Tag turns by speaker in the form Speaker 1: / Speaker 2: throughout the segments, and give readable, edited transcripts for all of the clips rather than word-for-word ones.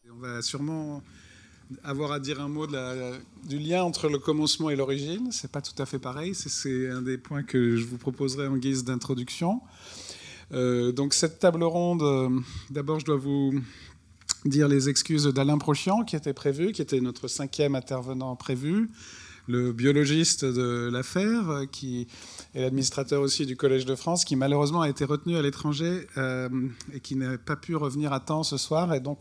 Speaker 1: On va sûrement avoir à dire un mot du lien entre le commencement et l'origine. C'est pas tout à fait pareil. C'est un des points que je vous proposerai en guise d'introduction. Donc cette table ronde, d'abord je dois vous dire les excuses d'Alain Prochian qui était prévu, qui était notre 5e intervenant prévu, le biologiste de l'affaire, qui est l'administrateur aussi du Collège de France, qui malheureusement a été retenu à l'étranger et qui n'a pas pu revenir à temps ce soir. Et donc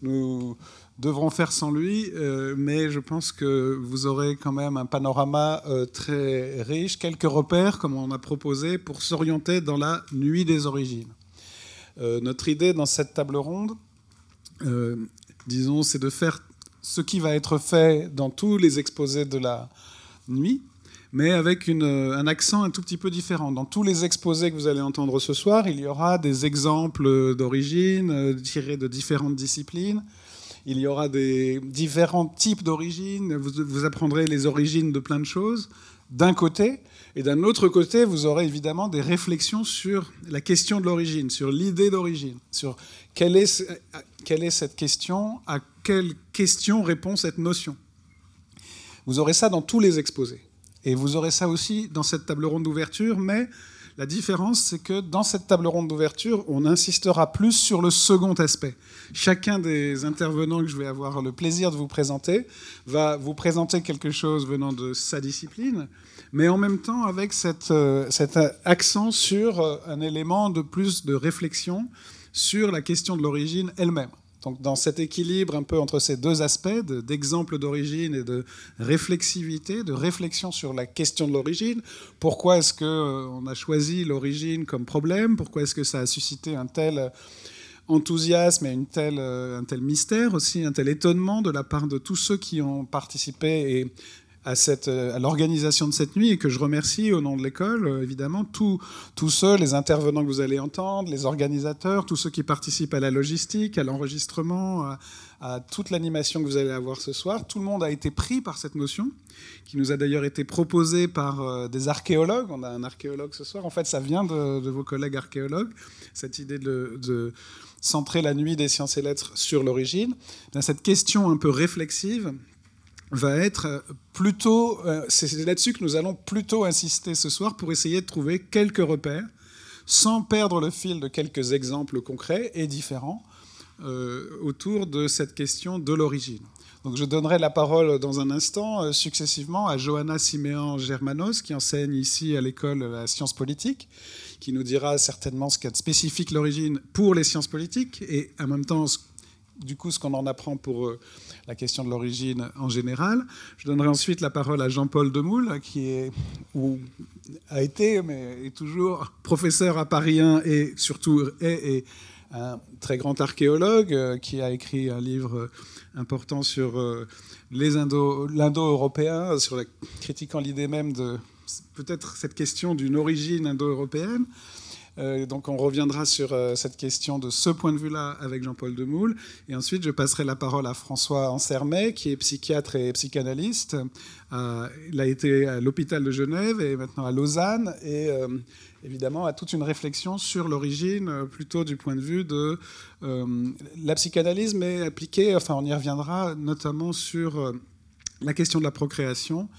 Speaker 1: nous devrons faire sans lui, mais je pense que vous aurez quand même un panorama très riche, quelques repères, comme on a proposé, pour s'orienter dans la nuit des origines. Notre idée dans cette table ronde, disons, c'est de faire ce qui va être fait dans tous les exposés de la nuit, mais avec un accent un tout petit peu différent. Dans tous les exposés que vous allez entendre ce soir, il y aura des exemples d'origine tirés de différentes disciplines. Il y aura des différents types d'origines. Vous apprendrez les origines de plein de choses, d'un côté. Et d'un autre côté, vous aurez évidemment des réflexions sur la question de l'origine, sur l'idée d'origine, sur quelle est cette question, à quelle question répond cette notion. Vous aurez ça dans tous les exposés. Et vous aurez ça aussi dans cette table ronde d'ouverture, mais la différence, c'est que dans cette table ronde d'ouverture, on insistera plus sur le second aspect. Chacun des intervenants que je vais avoir le plaisir de vous présenter va vous présenter quelque chose venant de sa discipline, mais en même temps avec cet accent sur un élément de plus de réflexion sur la question de l'origine elle-même. Donc dans cet équilibre un peu entre ces deux aspects, d'exemple d'origine et de réflexivité, de réflexion sur la question de l'origine, pourquoi est-ce qu'on a choisi l'origine comme problème, pourquoi est-ce que ça a suscité un tel enthousiasme et un tel mystère aussi, un tel étonnement de la part de tous ceux qui ont participé à l'organisation de cette nuit, et que je remercie au nom de l'école, évidemment, tous ceux, les intervenants que vous allez entendre, les organisateurs, tous ceux qui participent à la logistique, à l'enregistrement, à toute l'animation que vous allez avoir ce soir. Tout le monde a été pris par cette notion, qui nous a d'ailleurs été proposée par des archéologues. On a un archéologue ce soir. En fait, ça vient de vos collègues archéologues, cette idée de centrer la nuit des sciences et lettres sur l'origine. Cette question un peu réflexive va être plutôt... C'est là-dessus que nous allons plutôt insister ce soir pour essayer de trouver quelques repères, sans perdre le fil de quelques exemples concrets et différents autour de cette question de l'origine. Donc je donnerai la parole dans un instant successivement à Johanna Siméan Germanos, qui enseigne ici à l'école la science politique, qui nous dira certainement ce qu'a de spécifique l'origine pour les sciences politiques et en même temps du coup ce qu'on en apprend pour la question de l'origine en général. Je donnerai ensuite la parole à Jean-Paul Demoule, qui a été, mais est toujours professeur à Paris 1 et surtout est un très grand archéologue qui a écrit un livre important sur l'indo-européen, critiquant l'idée même de peut-être cette question d'une origine indo-européenne. Donc on reviendra sur cette question de ce point de vue-là avec Jean-Paul Demoule. Et ensuite, je passerai la parole à François Ansermet, qui est psychiatre et psychanalyste. Il a été à l'hôpital de Genève et maintenant à Lausanne. Et évidemment, à toute une réflexion sur l'origine, plutôt du point de vue de la psychanalyse, mais appliquée, enfin on y reviendra, notamment sur la question de la procréation.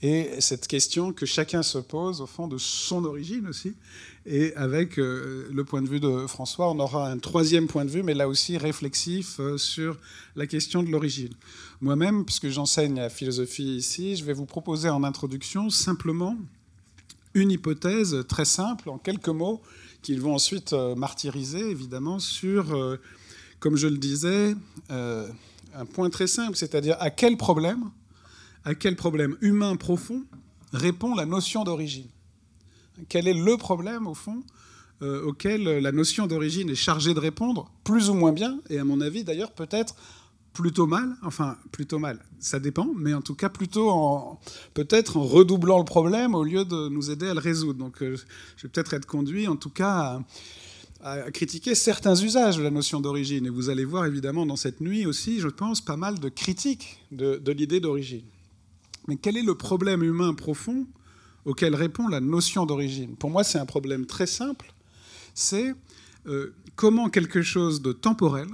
Speaker 1: Et cette question que chacun se pose, au fond, de son origine aussi. Et avec le point de vue de François, on aura un troisième point de vue, mais là aussi réflexif, sur la question de l'origine. Moi-même, puisque j'enseigne la philosophie ici, je vais vous proposer en introduction simplement une hypothèse très simple, en quelques mots, qu'ils vont ensuite martyriser, évidemment, sur, comme je le disais, un point très simple, c'est-à-dire à quel problème humain profond répond la notion d'origine. Quel est le problème, au fond, auquel la notion d'origine est chargée de répondre, plus ou moins bien, et à mon avis, d'ailleurs, peut-être plutôt mal, enfin, plutôt mal, ça dépend, mais en tout cas, plutôt peut-être en redoublant le problème au lieu de nous aider à le résoudre. Donc, je vais peut-être être conduit, en tout cas, à critiquer certains usages de la notion d'origine. Et vous allez voir, évidemment, dans cette nuit aussi, je pense, pas mal de critiques de l'idée d'origine. Mais quel est le problème humain profond auquel répond la notion d'origine. Pour moi, c'est un problème très simple. C'est comment quelque chose de temporel,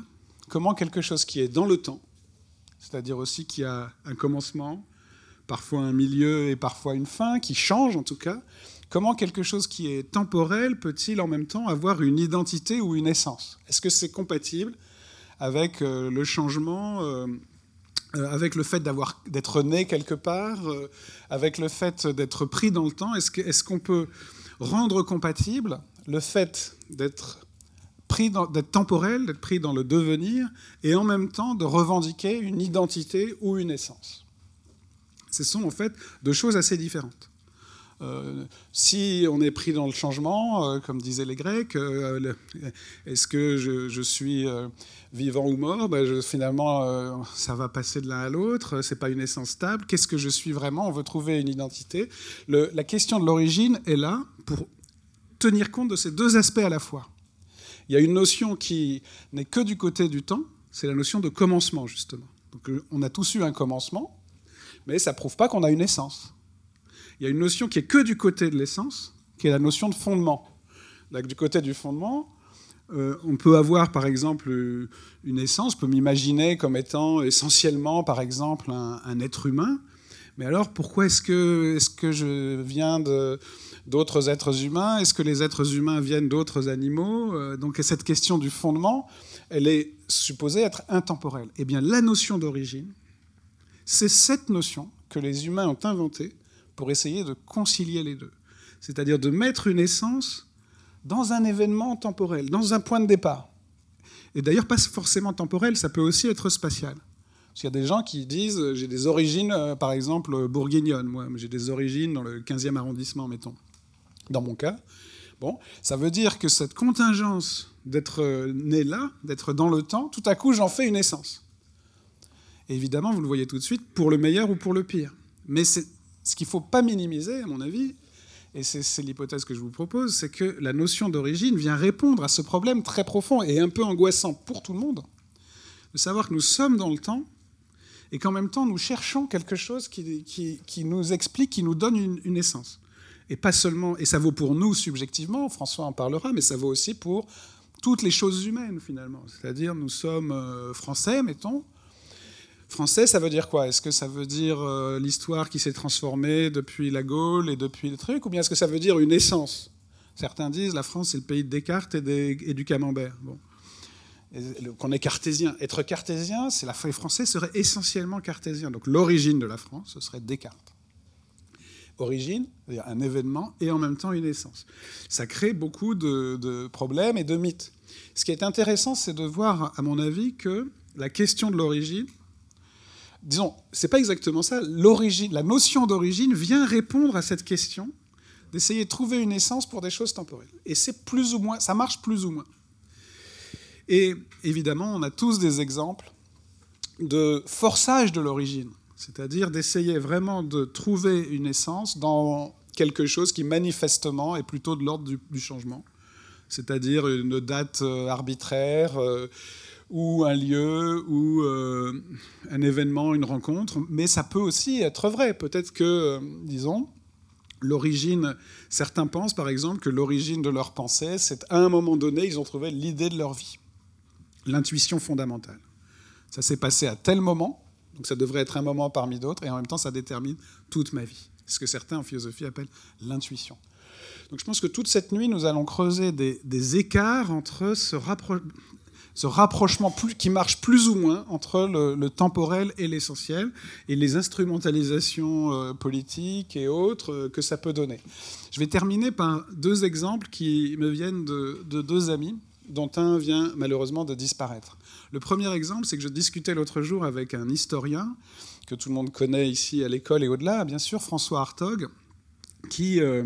Speaker 1: comment quelque chose qui est dans le temps, c'est-à-dire aussi qui a un commencement, parfois un milieu et parfois une fin, qui change en tout cas, comment quelque chose qui est temporel peut-il en même temps avoir une identité ou une essence? Est-ce que c'est compatible avec le changement, avec le fait d'être né quelque part, avec le fait d'être pris dans le temps? Est-ce qu'on peut rendre compatible le fait d'être temporel, d'être pris dans le devenir, et en même temps de revendiquer une identité ou une essence? Ce sont en fait deux choses assez différentes. Si on est pris dans le changement, comme disaient les Grecs, est-ce que je suis vivant ou mort? Finalement, ça va passer de l'un à l'autre, c'est pas une essence stable. Qu'est-ce que je suis vraiment? On veut trouver une identité. La question de l'origine est là pour tenir compte de ces deux aspects à la fois. Il y a une notion qui n'est que du côté du temps, c'est la notion de commencement, justement. Donc, on a tous eu un commencement, mais ça ne prouve pas qu'on a une essence. Il y a une notion qui est que du côté de l'essence, qui est la notion de fondement. Donc, du côté du fondement, on peut avoir, par exemple, une essence, on peut m'imaginer comme étant essentiellement, par exemple, un être humain. Mais alors, pourquoi est-ce que je viens d'autres êtres humains? Est-ce que les êtres humains viennent d'autres animaux? Donc, cette question du fondement, elle est supposée être intemporelle. Eh bien, la notion d'origine, c'est cette notion que les humains ont inventée pour essayer de concilier les deux. C'est-à-dire de mettre une essence dans un événement temporel, dans un point de départ. Et d'ailleurs, pas forcément temporel, ça peut aussi être spatial. Parce qu'il y a des gens qui disent « j'ai des origines, par exemple, bourguignonnes. Moi, j'ai des origines dans le 15e arrondissement, mettons. » Dans mon cas. Bon, ça veut dire que cette contingence d'être né là, d'être dans le temps, tout à coup, j'en fais une essence. Et évidemment, vous le voyez tout de suite, pour le meilleur ou pour le pire. Mais ce qu'il ne faut pas minimiser, à mon avis, et c'est l'hypothèse que je vous propose, c'est que la notion d'origine vient répondre à ce problème très profond et un peu angoissant pour tout le monde, de savoir que nous sommes dans le temps et qu'en même temps, nous cherchons quelque chose qui nous explique, qui nous donne une essence. Et pas seulement, et ça vaut pour nous subjectivement, François en parlera, mais ça vaut aussi pour toutes les choses humaines, finalement. C'est-à-dire, nous sommes français, mettons. Français, ça veut dire quoi? Est-ce que ça veut dire l'histoire qui s'est transformée depuis la Gaule et depuis le truc? Ou bien est-ce que ça veut dire une essence? Certains disent la France, c'est le pays de Descartes et du Camembert. Bon. Qu'on est cartésien. Être cartésien, les Français seraient essentiellement cartésiens. Donc l'origine de la France, ce serait Descartes. Origine, c'est-à-dire un événement, et en même temps une essence. Ça crée beaucoup de problèmes et de mythes. Ce qui est intéressant, c'est de voir, à mon avis, que la question de l'origine, disons, c'est pas exactement ça, la notion d'origine vient répondre à cette question d'essayer de trouver une essence pour des choses temporelles. Et c'est plus ou moins, ça marche plus ou moins. Et évidemment, on a tous des exemples de forçage de l'origine, c'est-à-dire d'essayer vraiment de trouver une essence dans quelque chose qui manifestement est plutôt de l'ordre du changement, c'est-à-dire une date arbitraire ou un lieu ou un événement, une rencontre, mais ça peut aussi être vrai. Peut-être que, disons, l'origine, certains pensent par exemple que l'origine de leur pensée, c'est à un moment donné, ils ont trouvé l'idée de leur vie, l'intuition fondamentale. Ça s'est passé à tel moment, donc ça devrait être un moment parmi d'autres, et en même temps, ça détermine toute ma vie. C'est ce que certains en philosophie appellent l'intuition. Donc je pense que toute cette nuit, nous allons creuser des écarts entre ce rapprochement qui marche plus ou moins entre le temporel et l'essentiel, et les instrumentalisations politiques et autres que ça peut donner. Je vais terminer par deux exemples qui me viennent de deux amis, dont un vient malheureusement de disparaître. Le premier exemple, c'est que je discutais l'autre jour avec un historien que tout le monde connaît ici à l'école et au-delà, bien sûr, François Hartog, qui est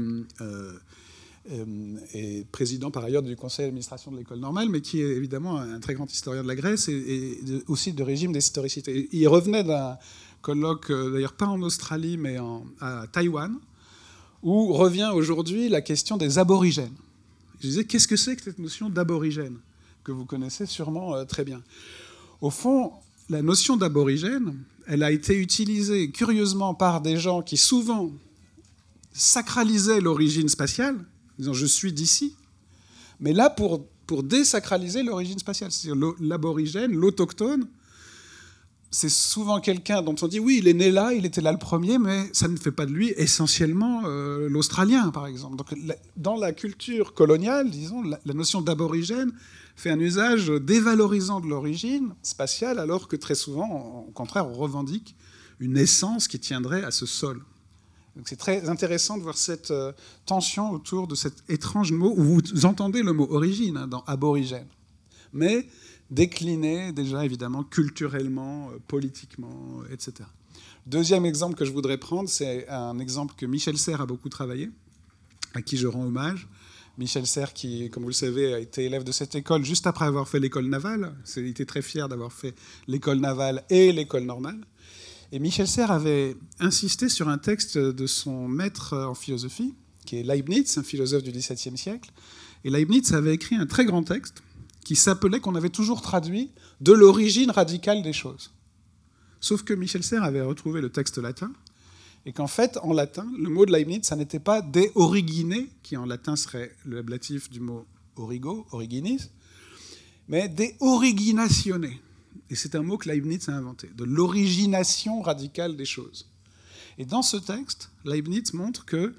Speaker 1: président par ailleurs du conseil d'administration de l'école normale, mais qui est évidemment un très grand historien de la Grèce et aussi de régime d'historicité. Il revenait d'un colloque, d'ailleurs pas en Australie, mais à Taïwan, où revient aujourd'hui la question des aborigènes. Je disais, qu'est-ce que c'est que cette notion d'aborigène, que vous connaissez sûrement très bien? Au fond, la notion d'aborigène, elle a été utilisée curieusement par des gens qui souvent sacralisait l'origine spatiale, en disant « je suis d'ici », mais là pour désacraliser l'origine spatiale. C'est-à-dire l'aborigène, l'autochtone, c'est souvent quelqu'un dont on dit « oui, il est né là, il était là le premier », mais ça ne fait pas de lui essentiellement l'Australien, par exemple. Donc, dans la culture coloniale, disons, la notion d'aborigène fait un usage dévalorisant de l'origine spatiale, alors que très souvent, au contraire, on revendique une essence qui tiendrait à ce sol. Donc c'est très intéressant de voir cette tension autour de cet étrange mot, où vous entendez le mot origine dans aborigène, mais décliné déjà évidemment culturellement, politiquement, etc. Deuxième exemple que je voudrais prendre, c'est un exemple que Michel Serres a beaucoup travaillé, à qui je rends hommage. Michel Serres, qui, comme vous le savez, a été élève de cette école juste après avoir fait l'école navale. Il était très fier d'avoir fait l'école navale et l'école normale. Et Michel Serres avait insisté sur un texte de son maître en philosophie, qui est Leibniz, un philosophe du XVIIe siècle. Et Leibniz avait écrit un très grand texte qui s'appelait, qu'on avait toujours traduit, « De l'origine radicale des choses ». Sauf que Michel Serres avait retrouvé le texte latin, et qu'en fait, en latin, le mot de Leibniz, ça n'était pas « de origine », qui en latin serait le ablatif du mot « origo », « originis », mais « de originatione ». Et c'est un mot que Leibniz a inventé, de l'origination radicale des choses. Et dans ce texte, Leibniz montre que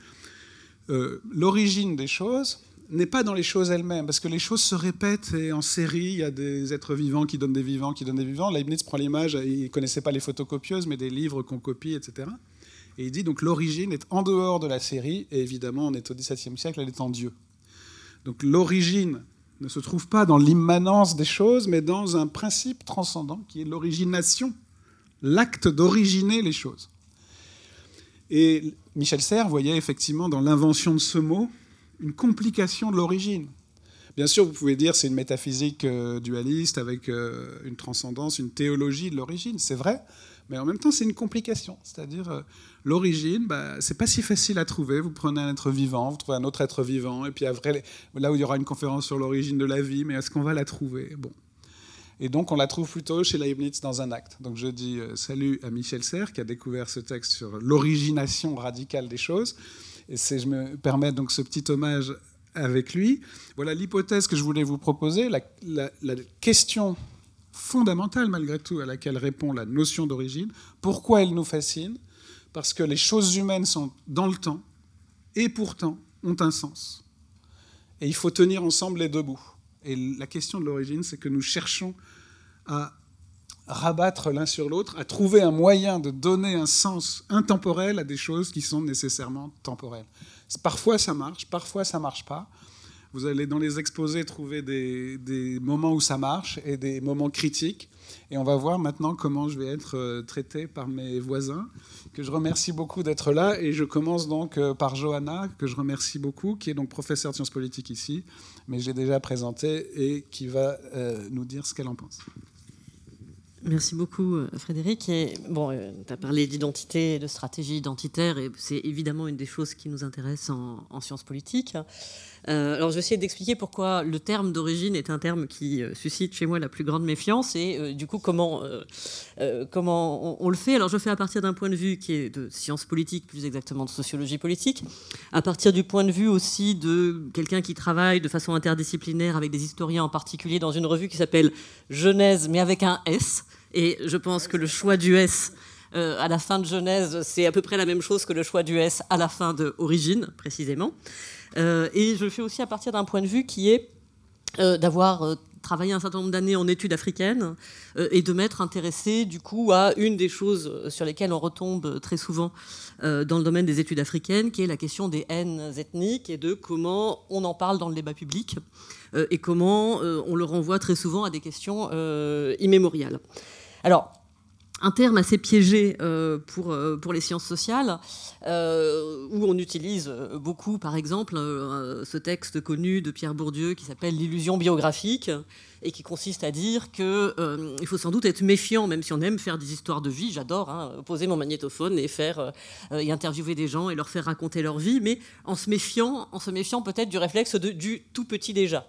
Speaker 1: l'origine des choses n'est pas dans les choses elles-mêmes, parce que les choses se répètent et en série, il y a des êtres vivants qui donnent des vivants, qui donnent des vivants. Leibniz prend l'image, il ne connaissait pas les photocopieuses, mais des livres qu'on copie, etc. Et il dit donc l'origine est en dehors de la série, et évidemment, on est au XVIIe siècle, elle est en Dieu. Donc l'origine ne se trouve pas dans l'immanence des choses, mais dans un principe transcendant qui est l'origination, l'acte d'originer les choses. Et Michel Serres voyait effectivement dans l'invention de ce mot une complication de l'origine. Bien sûr, vous pouvez dire que c'est une métaphysique dualiste avec une transcendance, une théologie de l'origine, c'est vrai, mais en même temps, c'est une complication. C'est-à-dire, l'origine, c'est pas si facile à trouver. Vous prenez un être vivant, vous trouvez un autre être vivant, et puis après, là où il y aura une conférence sur l'origine de la vie, mais est-ce qu'on va la trouver ? Bon. Et donc, on la trouve plutôt chez Leibniz dans un acte. Donc, je dis salut à Michel Serres, qui a découvert ce texte sur l'origination radicale des choses. Et je me permets donc ce petit hommage avec lui. Voilà l'hypothèse que je voulais vous proposer, la question fondamentale malgré tout à laquelle répond la notion d'origine. Pourquoi elle nous fascine ? Parce que les choses humaines sont dans le temps et pourtant ont un sens. Et il faut tenir ensemble les deux bouts. Et la question de l'origine, c'est que nous cherchons à rabattre l'un sur l'autre, à trouver un moyen de donner un sens intemporel à des choses qui sont nécessairement temporelles. Parfois ça marche, parfois ça marche pas. Vous allez dans les exposés trouver des moments où ça marche et des moments critiques. Et on va voir maintenant comment je vais être traité par mes voisins, que je remercie beaucoup d'être là. Et je commence donc par Johanna, que je remercie beaucoup, qui est donc professeure de sciences politiques ici, mais j'ai déjà présenté et qui va nous dire ce qu'elle en pense.
Speaker 2: Merci beaucoup, Frédéric. Et bon, tu as parlé d'identité, de stratégie identitaire, et c'est évidemment une des choses qui nous intéresse en sciences politiques. Alors, je vais essayer d'expliquer pourquoi le terme d'origine est un terme qui suscite chez moi la plus grande méfiance, et du coup, comment on le fait. Alors, je le fais à partir d'un point de vue qui est de sciences politiques, plus exactement de sociologie politique, à partir du point de vue aussi de quelqu'un qui travaille de façon interdisciplinaire avec des historiens en particulier dans une revue qui s'appelle Genèse, mais avec un S. Et je pense que le choix du S à la fin de Genèse, c'est à peu près la même chose que le choix du S à la fin de Origine, précisément. Et je le fais aussi à partir d'un point de vue qui est d'avoir travaillé un certain nombre d'années en études africaines et de m'être intéressé du coup à une des choses sur lesquelles on retombe très souvent dans le domaine des études africaines, qui est la question des haines ethniques et de comment on en parle dans le débat public et comment on le renvoie très souvent à des questions immémoriales. Alors, un terme assez piégé pour les sciences sociales, où on utilise beaucoup, par exemple, ce texte connu de Pierre Bourdieu qui s'appelle « L'illusion biographique », et qui consiste à dire qu'il faut sans doute être méfiant, même si on aime faire des histoires de vie. J'adore poser mon magnétophone et interviewer des gens et leur faire raconter leur vie, mais en se méfiant peut-être du réflexe du tout petit déjà.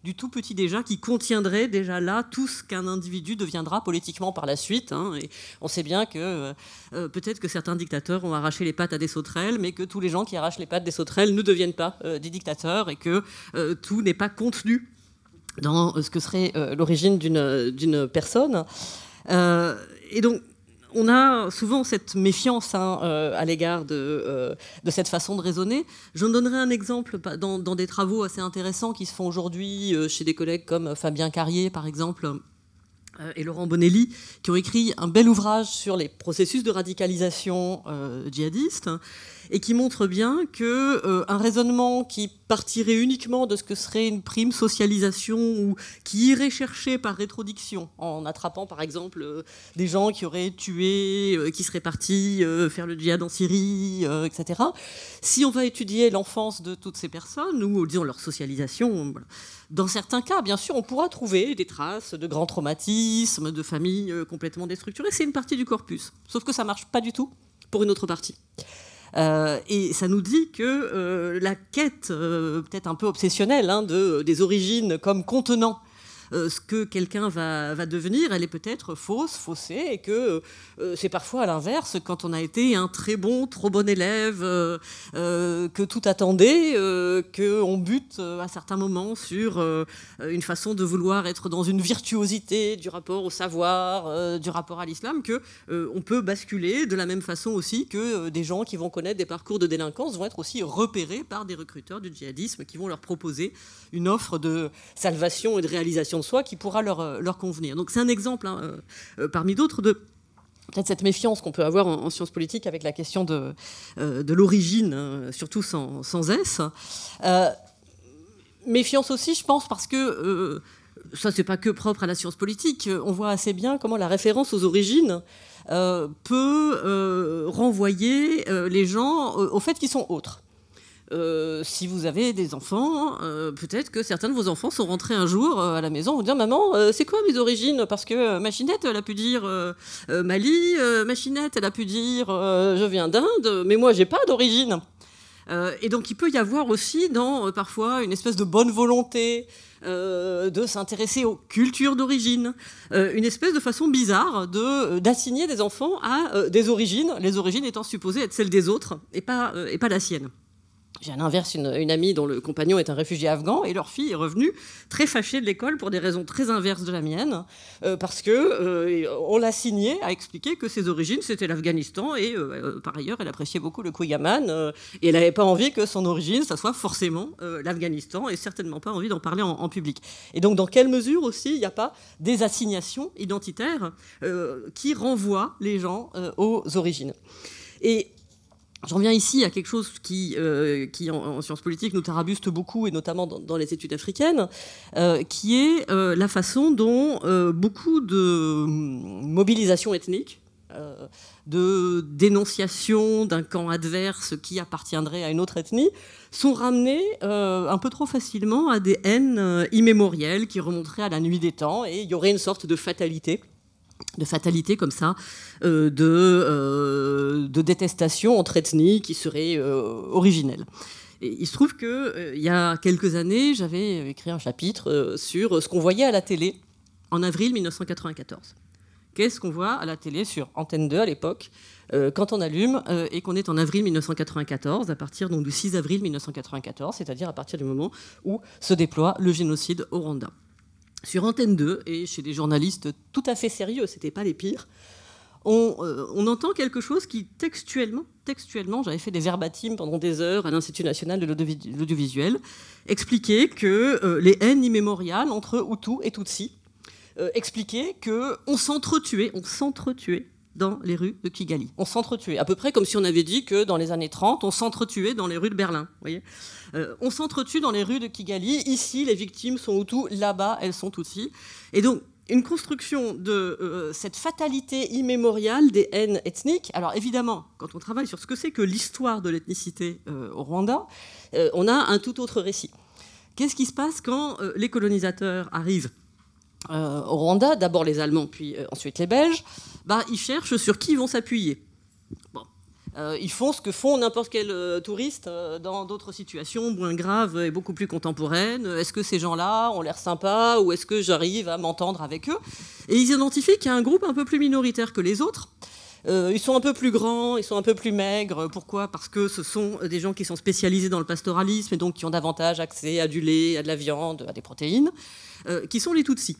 Speaker 2: du tout petit déjà, qui contiendrait déjà là tout ce qu'un individu deviendra politiquement par la suite. Et on sait bien que peut-être que certains dictateurs ont arraché les pattes à des sauterelles, mais que tous les gens qui arrachent les pattes des sauterelles ne deviennent pas des dictateurs, et que tout n'est pas contenu dans ce que serait l'origine d'une personne. Et donc, on a souvent cette méfiance à l'égard de cette façon de raisonner. Je donnerai un exemple dans des travaux assez intéressants qui se font aujourd'hui chez des collègues comme Fabien Carrier, par exemple, et Laurent Bonelli, qui ont écrit un bel ouvrage sur les processus de radicalisation djihadiste, et qui montre bien qu'un raisonnement qui partirait uniquement de ce que serait une prime socialisation, ou qui irait chercher par rétrodiction, en attrapant par exemple des gens qui auraient tué, qui seraient partis faire le djihad en Syrie, etc. Si on va étudier l'enfance de toutes ces personnes, ou disons leur socialisation, voilà, dans certains cas, bien sûr, on pourra trouver des traces de grands traumatismes, de familles complètement déstructurées. C'est une partie du corpus. Sauf que ça ne marche pas du tout pour une autre partie. Et ça nous dit que la quête, peut-être un peu obsessionnelle, des origines comme contenant ce que quelqu'un va devenir, elle est peut-être faussée, et que c'est parfois à l'inverse, quand on a été un trop bon élève, que tout attendait, qu'on bute à certains moments sur une façon de vouloir être dans une virtuosité du rapport au savoir, du rapport à l'islam, qu'on peut basculer de la même façon aussi que des gens qui vont connaître des parcours de délinquance vont être aussi repérés par des recruteurs du djihadisme qui vont leur proposer une offre de salvation et de réalisation de soi qui pourra leur convenir. Donc c'est un exemple parmi d'autres de peut-être cette méfiance qu'on peut avoir en sciences politiques avec la question de l'origine, surtout sans S. Méfiance aussi, je pense, parce que ça, c'est pas que propre à la science politique. On voit assez bien comment la référence aux origines peut renvoyer les gens au fait qu'ils sont autres. Si vous avez des enfants, peut-être que certains de vos enfants sont rentrés un jour à la maison en vous disant « Maman, c'est quoi mes origines ?» Parce que Machinette, elle a pu dire Mali, Machinette, elle a pu dire je viens d'Inde, mais moi, j'ai pas d'origine. Et donc, il peut y avoir aussi parfois une espèce de bonne volonté de s'intéresser aux cultures d'origine, une espèce de façon bizarre d'assigner des enfants à des origines, les origines étant supposées être celles des autres et pas la sienne. J'ai à l'inverse une amie dont le compagnon est un réfugié afghan, et leur fille est revenue très fâchée de l'école pour des raisons très inverses de la mienne, parce qu'on l'a signée à expliquer que ses origines c'était l'Afghanistan, et par ailleurs elle appréciait beaucoup le Kouign-Amann, et elle n'avait pas envie que son origine ça soit forcément l'Afghanistan, et certainement pas envie d'en parler en public. Et donc dans quelle mesure aussi il n'y a pas des assignations identitaires qui renvoient les gens aux origines. Et j'en viens ici à quelque chose qui en sciences politiques, nous tarabuste beaucoup, et notamment dans les études africaines, qui est la façon dont beaucoup de mobilisations ethniques, de dénonciation d'un camp adverse qui appartiendrait à une autre ethnie, sont ramenées un peu trop facilement à des haines immémorielles qui remonteraient à la nuit des temps, et il y aurait une sorte de fatalité comme ça, de détestation entre ethnies qui serait originelle. Et il se trouve qu'il y a quelques années, j'avais écrit un chapitre sur ce qu'on voyait à la télé en avril 1994. Qu'est-ce qu'on voit à la télé sur Antenne 2 à l'époque, quand on allume et qu'on est en avril 1994, à partir donc, du 6 avril 1994, c'est-à-dire à partir du moment où se déploie le génocide au Rwanda. Sur Antenne 2, et chez des journalistes tout à fait sérieux, c'était pas les pires, on entend quelque chose qui, textuellement, j'avais fait des verbatim pendant des heures à l'Institut national de l'audiovisuel, expliquait que les haines immémoriales entre Hutus et Tutsis expliquaient qu'on s'entretuait dans les rues de Kigali. On s'entretuait, à peu près comme si on avait dit que dans les années 30, on s'entretuait dans les rues de Berlin. Vous voyez, on s'entretue dans les rues de Kigali. Ici, les victimes sont Hutus. Là-bas, elles sont Tutsis. Et donc, une construction de cette fatalité immémoriale des haines ethniques. Alors, évidemment, quand on travaille sur ce que c'est que l'histoire de l'ethnicité au Rwanda, on a un tout autre récit. Qu'est-ce qui se passe quand les colonisateurs arrivent au Rwanda, d'abord les Allemands, puis ensuite les Belges, ils cherchent sur qui ils vont s'appuyer. Bon. Ils font ce que font n'importe quel touriste dans d'autres situations moins graves et beaucoup plus contemporaines. Est-ce que ces gens-là ont l'air sympas ou est-ce que j'arrive à m'entendre avec eux? Et ils identifient qu'il y a un groupe un peu plus minoritaire que les autres. Ils sont un peu plus grands, ils sont un peu plus maigres. Pourquoi? Parce que ce sont des gens qui sont spécialisés dans le pastoralisme et donc qui ont davantage accès à du lait, à de la viande, à des protéines, qui sont les Tutsis.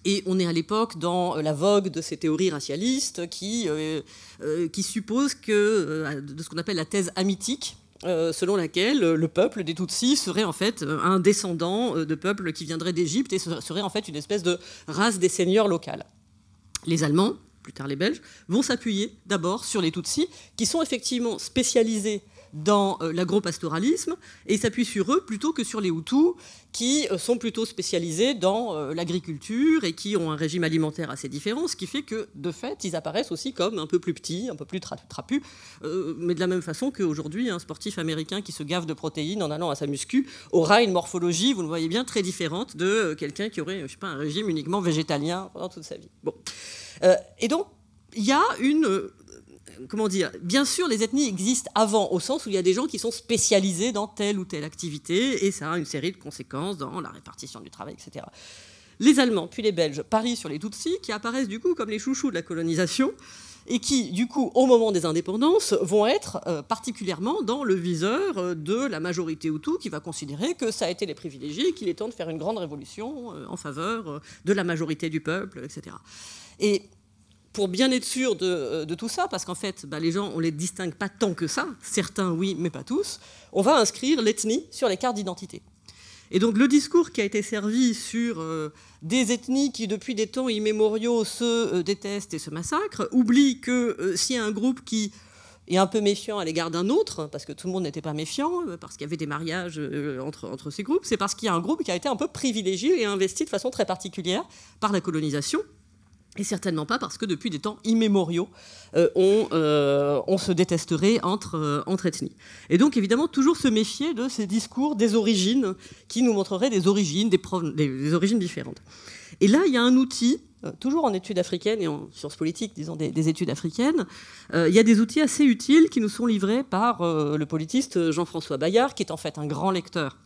Speaker 2: Et on est à l'époque dans la vogue de ces théories racialistes qui supposent que, de ce qu'on appelle la thèse hamitique, selon laquelle le peuple des Tutsis serait en fait un descendant de peuples qui viendraient d'Égypte et serait en fait une espèce de race des seigneurs locales. Les Allemands, plus tard les Belges, vont s'appuyer d'abord sur les Tutsis, qui sont effectivement spécialisés dans l'agropastoralisme, et ils s'appuient sur eux plutôt que sur les Hutus, qui sont plutôt spécialisés dans l'agriculture et qui ont un régime alimentaire assez différent, ce qui fait que, de fait, ils apparaissent aussi comme un peu plus petits, un peu plus trapus, mais de la même façon qu'aujourd'hui, un sportif américain qui se gave de protéines en allant à sa muscu aura une morphologie, vous le voyez bien, très différente de quelqu'un qui aurait, je sais pas, un régime uniquement végétalien pendant toute sa vie. Bon. Et donc, il y a une... comment dire, bien sûr, les ethnies existent avant, au sens où il y a des gens qui sont spécialisés dans telle ou telle activité, et ça a une série de conséquences dans la répartition du travail, etc. Les Allemands, puis les Belges, parient sur les Tutsis, qui apparaissent du coup comme les chouchous de la colonisation, et qui, du coup, au moment des indépendances, vont être particulièrement dans le viseur de la majorité Hutu, qui va considérer que ça a été les privilégiés, qu'il est temps de faire une grande révolution en faveur de la majorité du peuple, etc. Et pour bien être sûr de tout ça, parce qu'en fait, les gens, on ne les distingue pas tant que ça, certains oui, mais pas tous, on va inscrire l'ethnie sur les cartes d'identité. Et donc le discours qui a été servi sur des ethnies qui, depuis des temps immémoriaux, se détestent et se massacrent, oublie que s'il y a un groupe qui est un peu méfiant à l'égard d'un autre, parce que tout le monde n'était pas méfiant, parce qu'il y avait des mariages entre ces groupes, c'est parce qu'il y a un groupe qui a été un peu privilégié et investi de façon très particulière par la colonisation. Et certainement pas parce que depuis des temps immémoriaux, on se détesterait entre ethnies. Et donc évidemment toujours se méfier de ces discours des origines qui nous montreraient des origines, des origines différentes. Et là, il y a un outil, toujours en études africaines et en sciences politiques, disons des études africaines, il y a des outils assez utiles qui nous sont livrés par le politiste Jean-François Bayard, qui est en fait un grand lecteur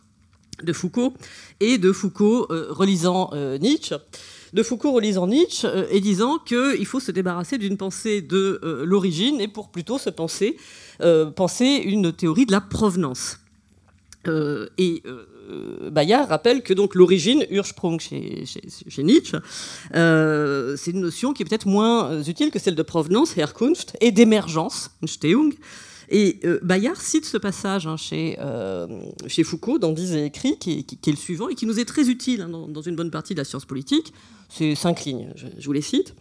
Speaker 2: de Foucault, et de Foucault relisant Nietzsche. De Foucault relisant Nietzsche et disant qu'il faut se débarrasser d'une pensée de l'origine et pour plutôt se penser une théorie de la provenance. Bayard rappelle que donc l'origine, Ursprung chez Nietzsche, c'est une notion qui est peut-être moins utile que celle de provenance, Herkunft, et d'émergence, Entstehung. Et Bayard cite ce passage chez Foucault dans Dits et écrits, qui est le suivant, et qui nous est très utile dans une bonne partie de la science politique. C'est 5 lignes, je vous les cite.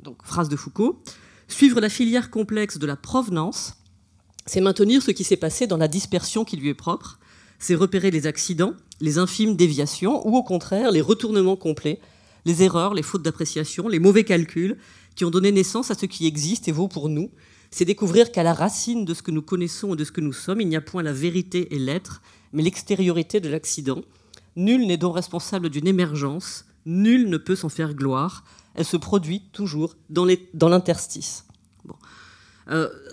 Speaker 2: Donc, phrase de Foucault. « Suivre la filière complexe de la provenance, c'est maintenir ce qui s'est passé dans la dispersion qui lui est propre, c'est repérer les accidents, les infimes déviations, ou au contraire, les retournements complets, les erreurs, les fautes d'appréciation, les mauvais calculs, qui ont donné naissance à ce qui existe et vaut pour nous. C'est découvrir qu'à la racine de ce que nous connaissons et de ce que nous sommes, il n'y a point la vérité et l'être, mais l'extériorité de l'accident. Nul n'est donc responsable d'une émergence, nul ne peut s'en faire gloire, elle se produit toujours dans l'interstice. » Bon.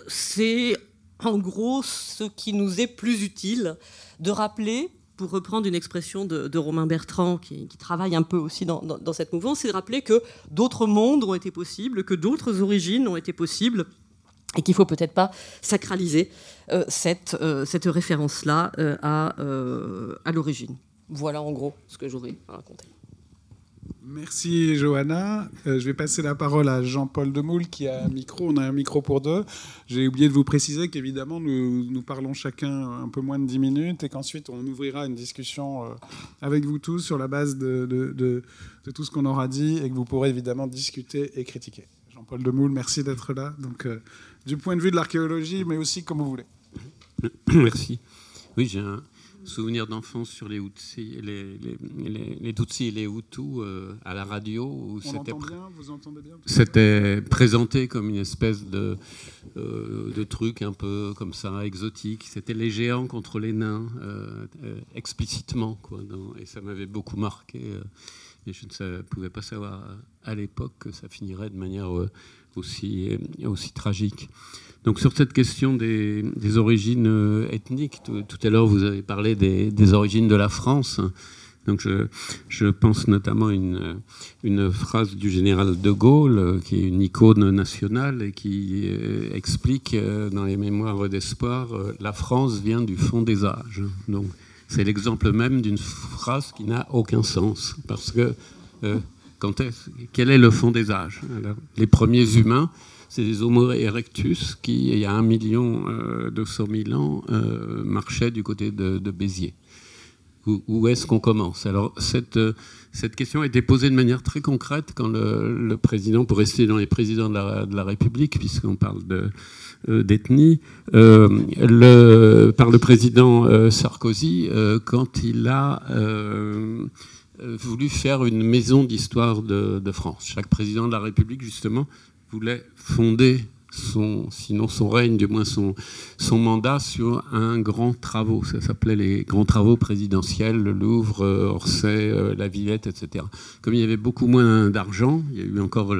Speaker 2: C'est en gros ce qui nous est plus utile de rappeler, pour reprendre une expression de Romain Bertrand, qui travaille un peu aussi dans cette mouvance, c'est de rappeler que d'autres mondes ont été possibles, que d'autres origines ont été possibles, et qu'il ne faut peut-être pas sacraliser cette référence-là à l'origine. Voilà en gros ce que j'aurais à raconter.
Speaker 1: Merci Johanna. Je vais passer la parole à Jean-Paul Demoule qui a un micro. On a un micro pour deux. J'ai oublié de vous préciser qu'évidemment nous parlons chacun un peu moins de 10 minutes et qu'ensuite on ouvrira une discussion avec vous tous sur la base de tout ce qu'on aura dit et que vous pourrez évidemment discuter et critiquer. Jean-Paul Demoule, merci d'être là. Donc, du point de vue de l'archéologie, mais aussi comme vous voulez.
Speaker 3: Merci. Oui, j'ai un souvenir d'enfance sur les Tutsis, les Tutsis et les Hutus à la radio. Où
Speaker 1: on entend bien, vous entendez bien?
Speaker 3: C'était présenté comme une espèce de truc un peu comme ça, exotique. C'était les géants contre les nains, explicitement, quoi, et ça m'avait beaucoup marqué. Et je ne pouvais pas savoir à l'époque que ça finirait de manière aussi tragique. Donc sur cette question des origines ethniques, tout à l'heure vous avez parlé des origines de la France. Donc je pense notamment à une phrase du général de Gaulle, qui est une icône nationale et qui explique dans les Mémoires d'espoir la France vient du fond des âges. Donc c'est l'exemple même d'une phrase qui n'a aucun sens, parce que quel est le fond des âges? Alors, les premiers humains, c'est des Homo erectus qui, il y a 1 200 000 ans, marchaient du côté de Béziers. Où est-ce qu'on commence? Alors, cette question a été posée de manière très concrète quand le président, pour rester dans les présidents de la République, puisqu'on parle d'ethnie, par le président Sarkozy, quand il a voulu faire une maison d'histoire de France. Chaque président de la République, justement, voulait fonder sinon son règne, du moins son mandat, sur un grand travaux. Ça s'appelait les grands travaux présidentiels, le Louvre, Orsay, la Villette, etc. Comme il y avait beaucoup moins d'argent, il y a eu encore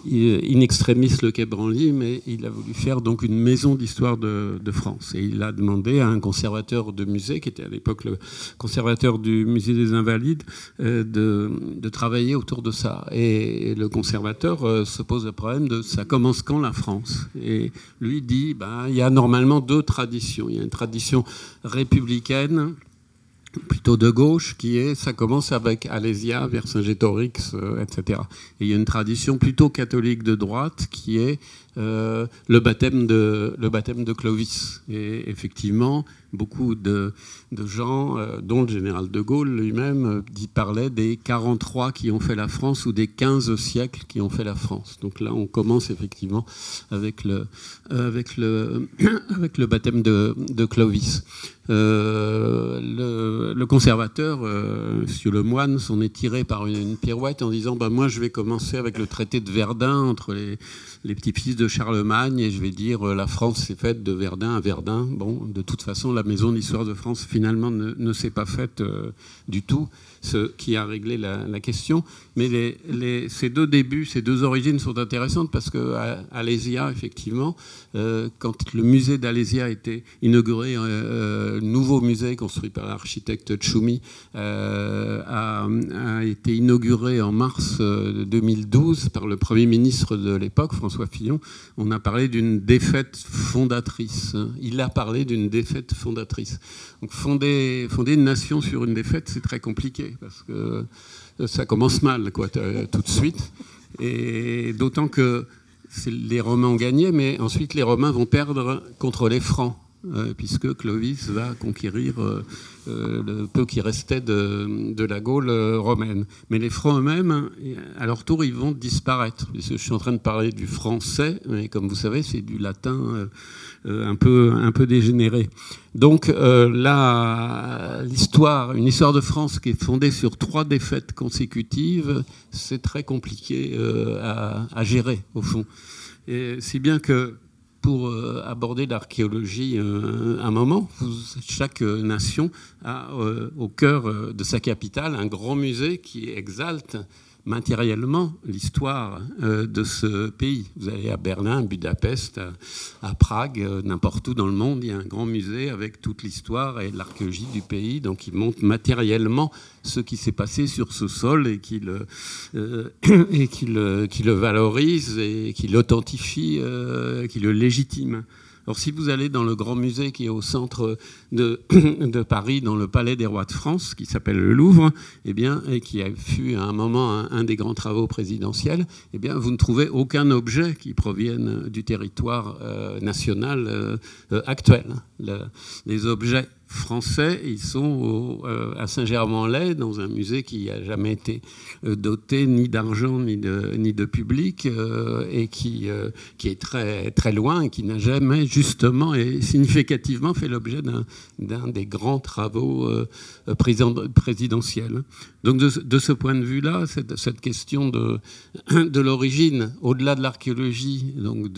Speaker 3: in extremis le Quai Branly, mais il a voulu faire donc une maison d'histoire de France. Et il a demandé à un conservateur de musée, qui était à l'époque le conservateur du musée des Invalides, de travailler autour de ça. Et le conservateur se pose le problème de ça commence quand la France? Et lui dit, il y a normalement 2 traditions. Il y a une tradition républicaine, plutôt de gauche, ça commence avec Alésia, Vercingétorix, etc. Et il y a une tradition plutôt catholique de droite qui est le baptême de Clovis. Et effectivement, beaucoup de gens, dont le général de Gaulle lui-même, parlait des 43 qui ont fait la France ou des 15 siècles qui ont fait la France. Donc là, on commence effectivement avec le baptême de Clovis. Le conservateur, Monsieur Lemoine, s'en est tiré par une pirouette en disant moi je vais commencer avec le traité de Verdun entre les petits-fils de Charlemagne et je vais dire la France s'est faite de Verdun à Verdun. Bon, de toute façon, la maison d'histoire de France finalement ne s'est pas faite du tout, ce qui a réglé la question. Mais ces 2 débuts, ces 2 origines sont intéressantes parce que Alésia, effectivement, quand le musée d'Alésia a été inauguré, nouveau musée construit par l'architecte Tchoumi a été inauguré en mars 2012 par le Premier ministre de l'époque, François Fillon. On a parlé d'une défaite fondatrice. Il a parlé d'une défaite fondatrice. Donc fonder une nation sur une défaite, c'est très compliqué parce que ça commence mal, tout de suite. Et d'autant que les Romains ont gagné, mais ensuite les Romains vont perdre contre les Francs. Puisque Clovis va conquérir le peu qui restait de la Gaule romaine. Mais les Francs eux-mêmes, à leur tour, ils vont disparaître. Je suis en train de parler du français, mais comme vous savez, c'est du latin un peu dégénéré. Donc une histoire de France qui est fondée sur 3 défaites consécutives, c'est très compliqué à gérer, au fond. Et si bien que pour aborder l'archéologie un moment, chaque nation a au cœur de sa capitale un grand musée qui exalte matériellement l'histoire de ce pays. Vous allez à Berlin, à Budapest, à Prague, n'importe où dans le monde, il y a un grand musée avec toute l'histoire et l'archéologie du pays. Donc il montre matériellement ce qui s'est passé sur ce sol et qui le valorise et qui l'authentifie, qui le légitime. Alors si vous allez dans le grand musée qui est au centre de Paris, dans le Palais des Rois de France, qui s'appelle le Louvre, et qui fut à un moment un des grands travaux présidentiels, vous ne trouvez aucun objet qui provienne du territoire national actuel. Les objets français, ils sont à Saint-Germain-en-Laye, dans un musée qui n'a jamais été doté ni d'argent ni de public, et qui est très, très loin et qui n'a jamais justement et significativement fait l'objet d'un des grands travaux présidentiels. Donc de ce point de vue-là, cette question de l'origine, au-delà de l'archéologie, donc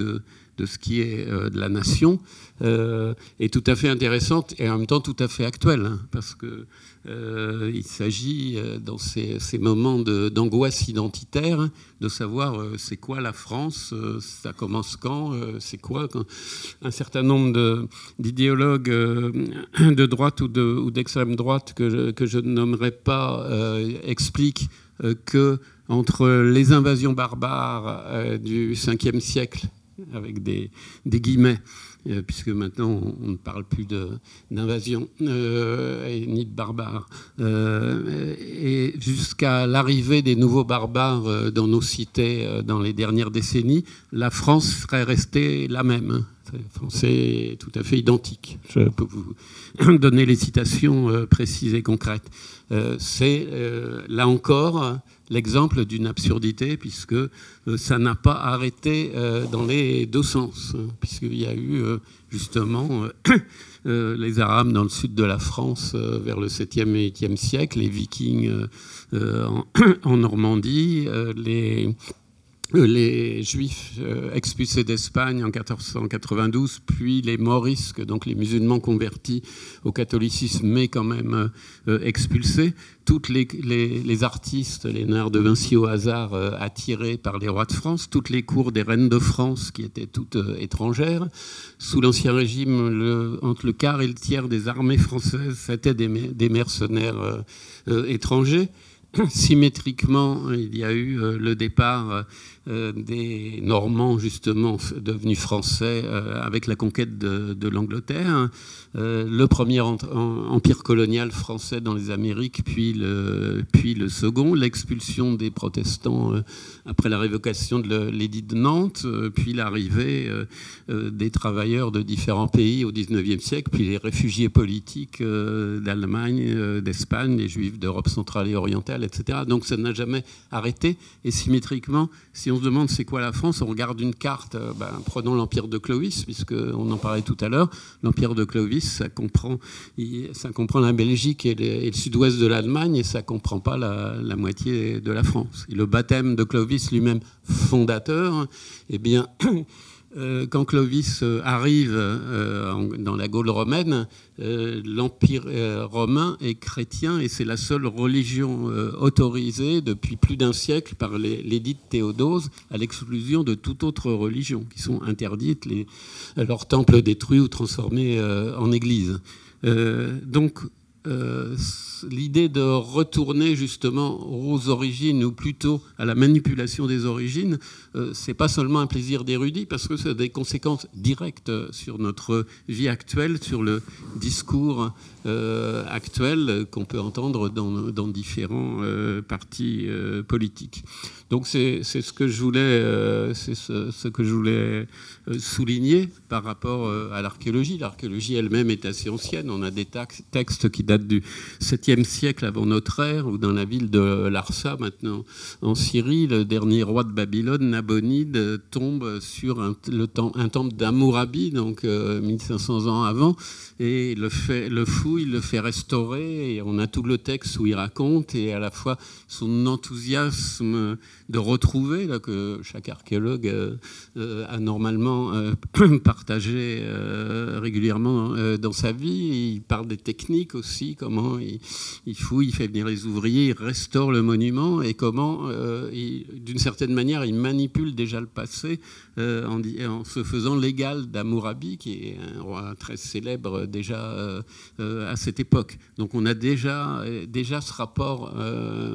Speaker 3: de ce qui est de la nation, est tout à fait intéressante et en même temps tout à fait actuelle, hein, parce que il s'agit, dans ces moments d'angoisse identitaire, de savoir c'est quoi la France, ça commence quand, c'est quoi quand un certain nombre d'idéologues de droite ou d'extrême droite que je ne nommerai pas expliquent que entre les invasions barbares du 5e siècle, avec des guillemets, puisque maintenant on ne parle plus d'invasion ni de barbares, et jusqu'à l'arrivée des nouveaux barbares dans nos cités dans les dernières décennies, la France serait restée la même. C'est tout à fait identique. Je peux vous donner les citations précises et concrètes. C'est là encore l'exemple d'une absurdité, puisque ça n'a pas arrêté dans les deux sens, puisqu'il y a eu justement les Arabes dans le sud de la France vers le 7e et 8e siècle, les Vikings en Normandie, les Juifs expulsés d'Espagne en 1492, puis les Morisques, donc les musulmans convertis au catholicisme, mais quand même expulsés. Toutes les artistes, Léonard de Vinci au hasard, attirés par les rois de France, toutes les cours des reines de France qui étaient toutes étrangères. Sous l'Ancien Régime, entre le quart et le tiers des armées françaises, c'était des mercenaires étrangers. Symétriquement, il y a eu le départ des Normands, justement, devenus français avec la conquête de l'Angleterre, le premier empire colonial français dans les Amériques, puis le second, l'expulsion des protestants après la révocation de l'édit de Nantes, puis l'arrivée des travailleurs de différents pays au XIXe siècle, puis les réfugiés politiques d'Allemagne, d'Espagne, les Juifs d'Europe centrale et orientale, etc. Donc ça n'a jamais arrêté. Et symétriquement, si on se demande c'est quoi la France, on regarde une carte, prenons l'empire de Clovis, puisqu'on en parlait tout à l'heure. L'empire de Clovis, ça comprend la Belgique et le sud-ouest de l'Allemagne, et ça ne comprend pas la moitié de la France. Et le baptême de Clovis lui-même fondateur, eh bien... Quand Clovis arrive dans la Gaule romaine, l'Empire romain est chrétien et c'est la seule religion autorisée depuis plus d'un siècle par l'édit de Théodose, à l'exclusion de toute autre religion, qui sont interdites, leurs temples détruits ou transformés en église. Donc, l'idée de retourner justement aux origines, ou plutôt à la manipulation des origines, c'est pas seulement un plaisir d'érudit, parce que ça a des conséquences directes sur notre vie actuelle, sur le discours actuel qu'on peut entendre dans différents partis politiques. Donc c'est ce que je voulais souligner par rapport à l'archéologie. L'archéologie elle-même est assez ancienne. On a des textes qui datent du 7e siècle avant notre ère, ou dans la ville de Larsa, maintenant en Syrie, le dernier roi de Babylone, Nabonide, tombe sur un temple d'Hammurabi, donc 1500 ans avant, et il le fouille, il le fait restaurer, et on a tout le texte où il raconte, et à la fois son enthousiasme de retrouver, là, que chaque archéologue a normalement partagé régulièrement dans sa vie. Il parle des techniques aussi, comment il fouille, il fait venir les ouvriers, il restaure le monument, et comment, d'une certaine manière, il manipule déjà le passé en se faisant l'égal d'Hammurabi, qui est un roi très célèbre déjà à cette époque. Donc on a déjà ce rapport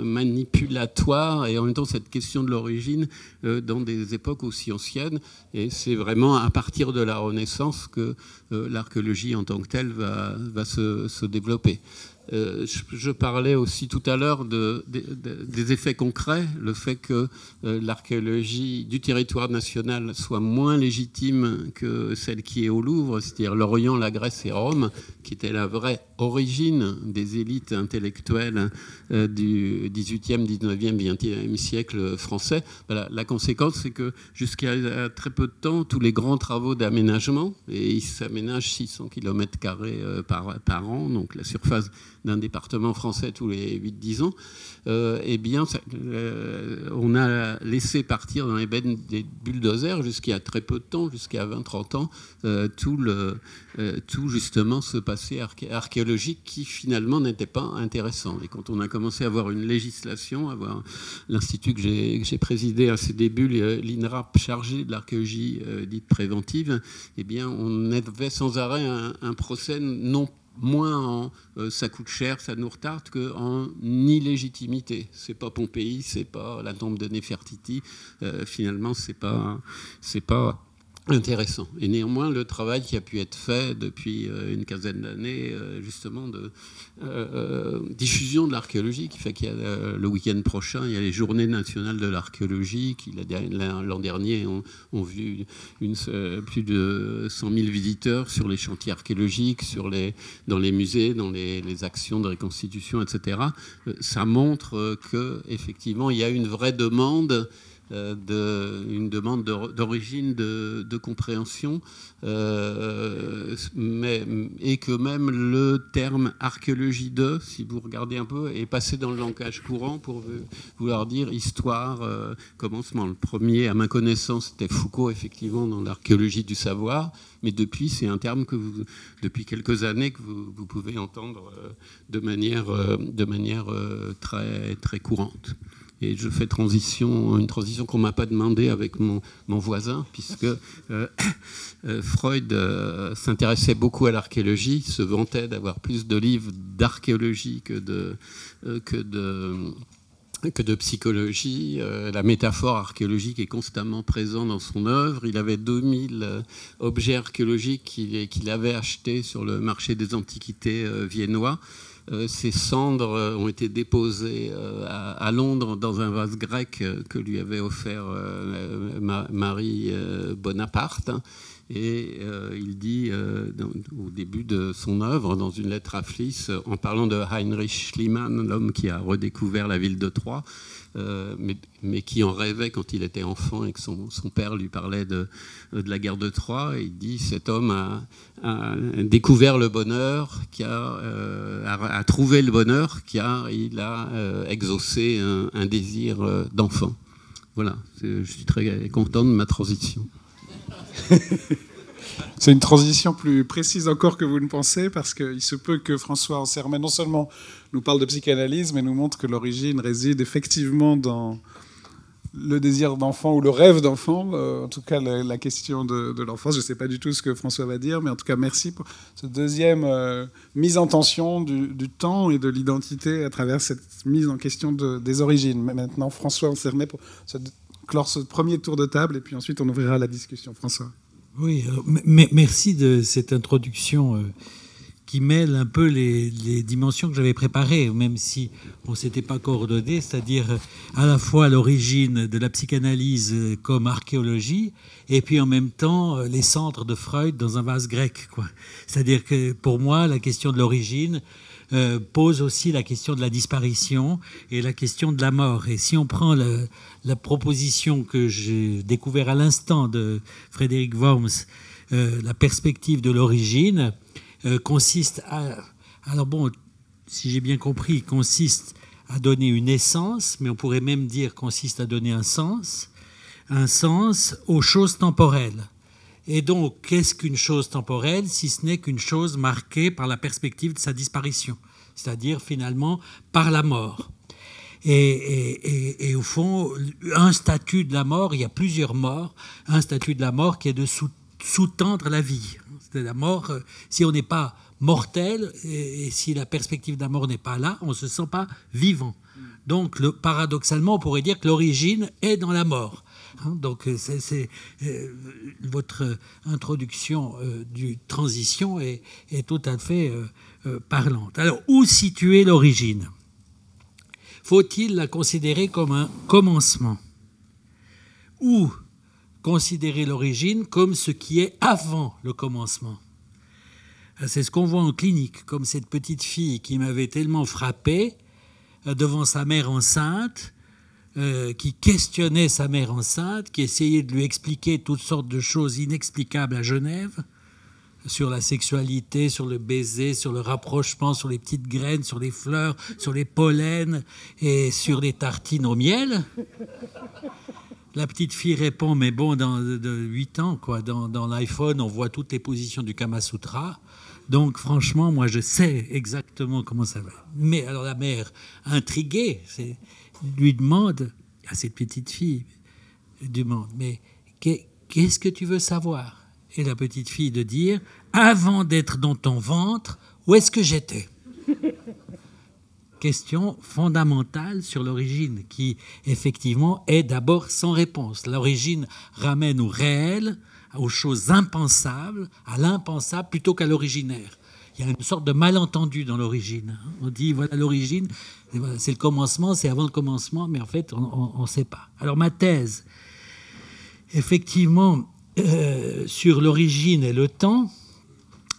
Speaker 3: manipulatoire, et en même temps cette question de l'origine dans des époques aussi anciennes. Et c'est vraiment à partir de la Renaissance que l'archéologie en tant que telle va se développer. Je parlais aussi tout à l'heure des effets concrets, le fait que l'archéologie du territoire national soit moins légitime que celle qui est au Louvre, c'est-à-dire l'Orient, la Grèce et Rome, qui était la vraie origine des élites intellectuelles du 18e, 19e, 20e siècle français. La conséquence, c'est que jusqu'à très peu de temps, tous les grands travaux d'aménagement, et ils s'aménagent 600 km² par an, donc la surface d'un département français tous les 8-10 ans, eh bien, on a laissé partir dans les bennes des bulldozers jusqu'à très peu de temps, jusqu'à 20-30 ans, tout justement ce passé archéologique qui finalement n'était pas intéressant. Et quand on a commencé à avoir une législation, à avoir l'institut que j'ai présidé à ses débuts, l'INRAP chargé de l'archéologie dite préventive, eh bien, on avait sans arrêt un procès non moins en ça coûte cher, ça nous retarde, qu'en illégitimité. C'est pas Pompéi, c'est pas la tombe de Néfertiti. Finalement, c'est pas intéressant. Et néanmoins, le travail qui a pu être fait depuis une quinzaine d'années, justement, de diffusion de l'archéologie, qui fait qu'il y a le week-end prochain, il y a les Journées nationales de l'archéologie, qui l'an dernier ont vu plus de 100 000 visiteurs sur les chantiers archéologiques, dans les musées, dans les actions de reconstitution, etc. Ça montre qu'effectivement, il y a une vraie demande, une demande d'origine, de compréhension, et que même le terme archéologie si vous regardez un peu, est passé dans le langage courant pour vouloir dire histoire, commencement. Le premier, à ma connaissance, c'était Foucault, effectivement, dans l'archéologie du savoir, mais depuis, c'est un terme depuis quelques années que vous pouvez entendre de manière très, très courante. Et je fais une transition qu'on ne m'a pas demandé avec mon voisin, puisque Freud s'intéressait beaucoup à l'archéologie, se vantait d'avoir plus de livres d'archéologie que de psychologie. La métaphore archéologique est constamment présente dans son œuvre. Il avait 2000 objets archéologiques qu'il avait achetés sur le marché des antiquités viennois. Ces cendres ont été déposées à Londres dans un vase grec que lui avait offert Marie Bonaparte. Et il dit au début de son œuvre, dans une lettre à Fliss, en parlant de Heinrich Schliemann, l'homme qui a redécouvert la ville de Troyes, mais qui en rêvait quand il était enfant et que son père lui parlait de la guerre de Troie. Et il dit, cet homme a découvert le bonheur, a trouvé le bonheur, car il a exaucé un désir d'enfant. Voilà, je suis très content de ma transition.
Speaker 1: C'est une transition plus précise encore que vous ne pensez, parce qu'il se peut que François Ansermet non seulement nous parle de psychanalyse, mais nous montre que l'origine réside effectivement dans le désir d'enfant ou le rêve d'enfant, en tout cas la question de l'enfance. Je ne sais pas du tout ce que François va dire, mais en tout cas merci pour cette deuxième mise en tension du temps et de l'identité à travers cette mise en question des origines. Mais maintenant, François Ansermet pour clore ce premier tour de table, et puis ensuite on ouvrira la discussion. François.
Speaker 4: Oui, merci de cette introduction qui mêle un peu les dimensions que j'avais préparées, même si on ne s'était pas coordonné, c'est-à-dire à la fois l'origine de la psychanalyse comme archéologie, et puis en même temps les cendres de Freud dans un vase grec, quoi. C'est-à-dire que pour moi, la question de l'origine pose aussi la question de la disparition et la question de la mort. Et si on prend la proposition que j'ai découvert à l'instant de Frédéric Worms, la perspective de l'origine, consiste à... Alors bon, si j'ai bien compris, consiste à donner une essence, mais on pourrait même dire consiste à donner un sens aux choses temporelles. Et donc, qu'est-ce qu'une chose temporelle, si ce n'est qu'une chose marquée par la perspective de sa disparition, c'est-à-dire finalement par la mort. Et au fond, un statut de la mort, il y a plusieurs morts, un statut de la mort qui est de sous-tendre la vie. C'est la mort, si on n'est pas mortel, et si la perspective de la mort n'est pas là, on ne se sent pas vivant. Donc, paradoxalement, on pourrait dire que l'origine est dans la mort. Donc, c'est votre introduction du transition est tout à fait parlante. Alors, où situer l'origine ? Faut-il la considérer comme un commencement ? Ou considérer l'origine comme ce qui est avant le commencement ? C'est ce qu'on voit en clinique, comme cette petite fille qui m'avait tellement frappé devant sa mère enceinte, qui questionnait sa mère enceinte, qui essayait de lui expliquer toutes sortes de choses inexplicables à Genève, sur la sexualité, sur le baiser, sur le rapprochement, sur les petites graines, sur les fleurs, sur les pollens et sur les tartines au miel. La petite fille répond, mais bon, de 8 ans, quoi, dans l'iPhone, on voit toutes les positions du Kama Sutra. Donc, franchement, moi, je sais exactement comment ça va. Mais alors, la mère, intriguée, lui demande à cette petite fille, demande, mais qu'est-ce que tu veux savoir? Et la petite fille de dire, avant d'être dans ton ventre, où est-ce que j'étais? Question fondamentale sur l'origine, qui effectivement est d'abord sans réponse. L'origine ramène au réel, aux choses impensables, à l'impensable plutôt qu'à l'originaire. Il y a une sorte de malentendu dans l'origine. On dit, voilà l'origine, c'est le commencement, c'est avant le commencement, mais en fait, on ne sait pas. Alors ma thèse, effectivement, sur l'origine et le temps,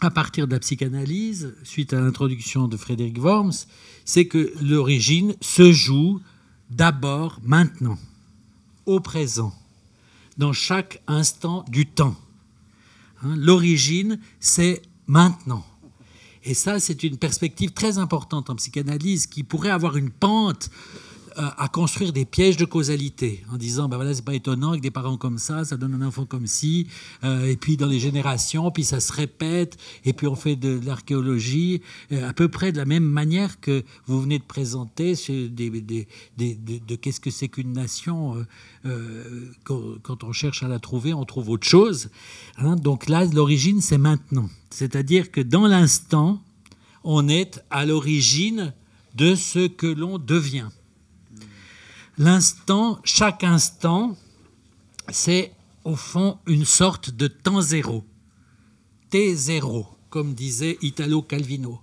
Speaker 4: à partir de la psychanalyse, suite à l'introduction de Frédéric Worms, c'est que l'origine se joue d'abord maintenant, au présent, dans chaque instant du temps. L'origine, c'est maintenant. Et ça, c'est une perspective très importante en psychanalyse qui pourrait avoir une pente à construire des pièges de causalité en disant ben voilà, c'est pas étonnant avec des parents comme ça donne un enfant comme ci, et puis dans les générations, puis ça se répète, et puis on fait de l'archéologie à peu près de la même manière que vous venez de présenter de qu'est-ce que c'est qu'une nation. Quand on cherche à la trouver, on trouve autre chose. Donc là, l'origine, c'est maintenant. C'est-à-dire que dans l'instant, on est à l'origine de ce que l'on devient. L'instant, chaque instant, c'est au fond une sorte de temps zéro. T0, comme disait Italo Calvino,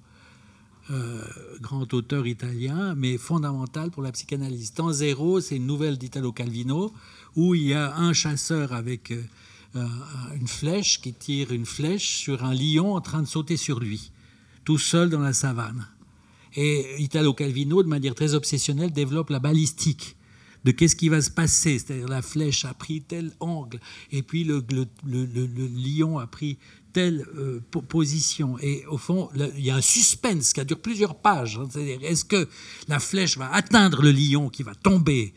Speaker 4: grand auteur italien, mais fondamental pour la psychanalyse. Temps zéro, c'est une nouvelle d'Italo Calvino, où il y a un chasseur avec une flèche qui tire une flèche sur un lion en train de sauter sur lui, tout seul dans la savane. Et Italo Calvino, de manière très obsessionnelle, développe la balistique de qu'est-ce qui va se passer, c'est-à-dire la flèche a pris tel angle, et puis le lion a pris telle position. Et au fond, il y a un suspense qui dure plusieurs pages. C'est-à-dire, est-ce que la flèche va atteindre le lion qui va tomber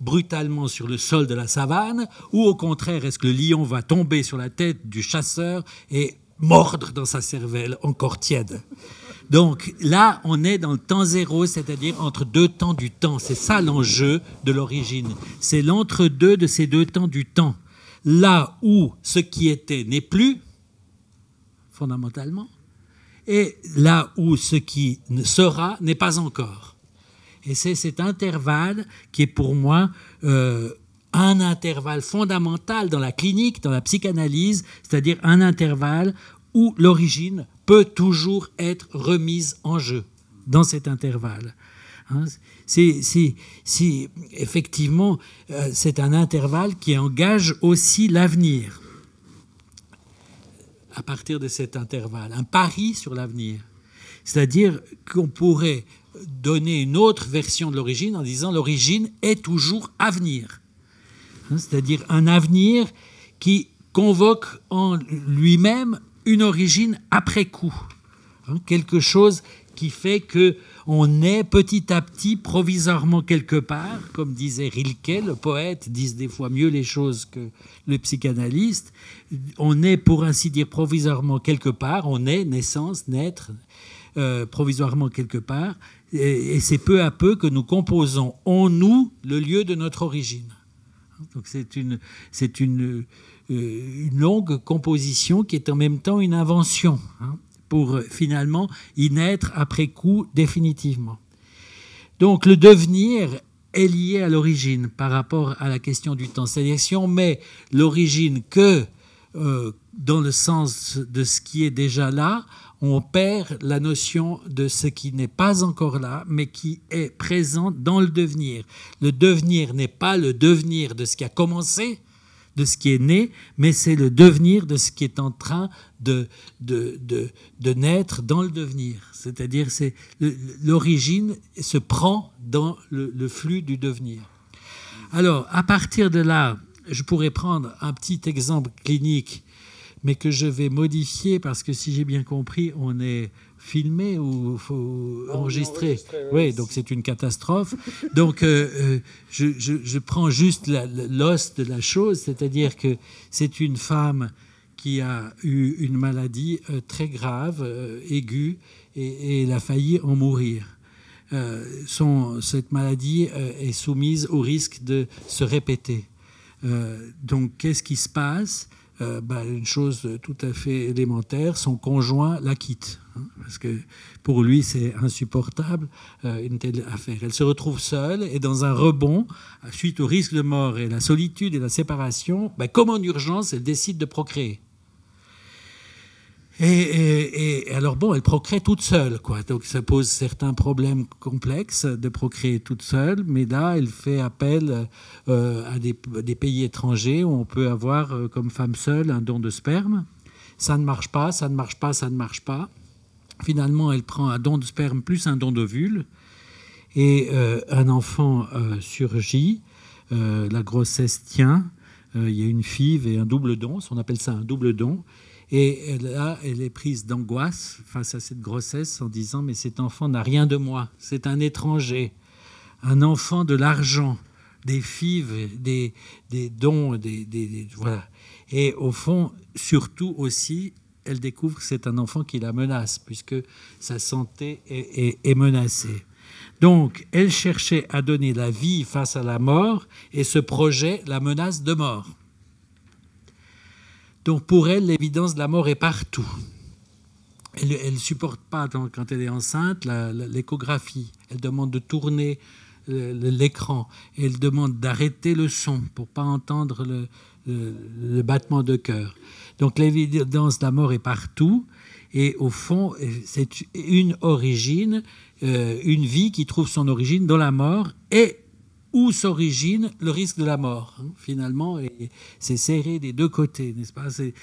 Speaker 4: brutalement sur le sol de la savane, ou au contraire, est-ce que le lion va tomber sur la tête du chasseur et mordre dans sa cervelle encore tiède? Donc là, on est dans le temps zéro, c'est-à-dire entre deux temps du temps. C'est ça l'enjeu de l'origine. C'est l'entre-deux de ces deux temps du temps. Là où ce qui était n'est plus, fondamentalement, et là où ce qui sera n'est pas encore. Et c'est cet intervalle qui est pour moi un intervalle fondamental dans la clinique, dans la psychanalyse, c'est-à-dire un intervalle où l'origine peut toujours être remise en jeu dans cet intervalle. Effectivement, c'est un intervalle qui engage aussi l'avenir. À partir de cet intervalle, un pari sur l'avenir. C'est-à-dire qu'on pourrait donner une autre version de l'origine en disant l'origine est toujours à venir. C'est-à-dire un avenir qui convoque en lui-même une origine après coup. Quelque chose qui fait qu'on est petit à petit, provisoirement quelque part, comme disait Rilke, le poète, disent des fois mieux les choses que le psychanalyste. On est, pour ainsi dire, provisoirement quelque part, on est naissance, naître, provisoirement quelque part, et c'est peu à peu que nous composons en nous le lieu de notre origine. Donc c'est une longue composition qui est en même temps une invention, pour finalement y naître après coup définitivement. Donc le devenir est lié à l'origine par rapport à la question du temps. C'est-à-dire si on met l'origine que dans le sens de ce qui est déjà là, on perd la notion de ce qui n'est pas encore là, mais qui est présent dans le devenir. Le devenir n'est pas le devenir de ce qui a commencé, de ce qui est né, mais c'est le devenir de ce qui est en train de naître dans le devenir. C'est-à-dire c'est l'origine se prend dans le flux du devenir. Alors, à partir de là, je pourrais prendre un petit exemple clinique mais que je vais modifier parce que si j'ai bien compris, on est filmé ou faut enregistrer. Oui, donc c'est une catastrophe. Donc je prends juste l'os de la chose, c'est-à-dire que c'est une femme qui a eu une maladie très grave, aiguë, et elle a failli en mourir. Cette maladie est soumise au risque de se répéter. Donc qu'est-ce qui se passe ? Une chose tout à fait élémentaire, son conjoint la quitte. Parce que pour lui, c'est insupportable une telle affaire. Elle se retrouve seule et dans un rebond, suite au risque de mort et la solitude et la séparation, comme en urgence, elle décide de procréer. Et alors, elle procrée toute seule, quoi. Donc, ça pose certains problèmes complexes de procréer toute seule, mais là, elle fait appel à des pays étrangers où on peut avoir, comme femme seule, un don de sperme. Ça ne marche pas, ça ne marche pas, ça ne marche pas. Finalement, elle prend un don de sperme plus un don d'ovule, et un enfant surgit, la grossesse tient, il y a une FIV et un double don, on appelle ça un double don. Et là, elle est prise d'angoisse face à cette grossesse en disant « Mais cet enfant n'a rien de moi, c'est un étranger, un enfant de l'argent, des fives, des dons, voilà. » Et au fond, surtout aussi, elle découvre que c'est un enfant qui la menace, puisque sa santé est menacée. Donc, elle cherchait à donner la vie face à la mort, et ce projet la menace de mort. Donc pour elle, l'évidence de la mort est partout. Elle ne supporte pas, quand elle est enceinte, l'échographie. Elle demande de tourner l'écran. Elle demande d'arrêter le son pour ne pas entendre le battement de cœur. Donc l'évidence de la mort est partout. Et au fond, c'est une origine, une vie qui trouve son origine dans la mort et où s'origine le risque de la mort, finalement, et c'est serré des deux côtés, n'est-ce pas ? C'est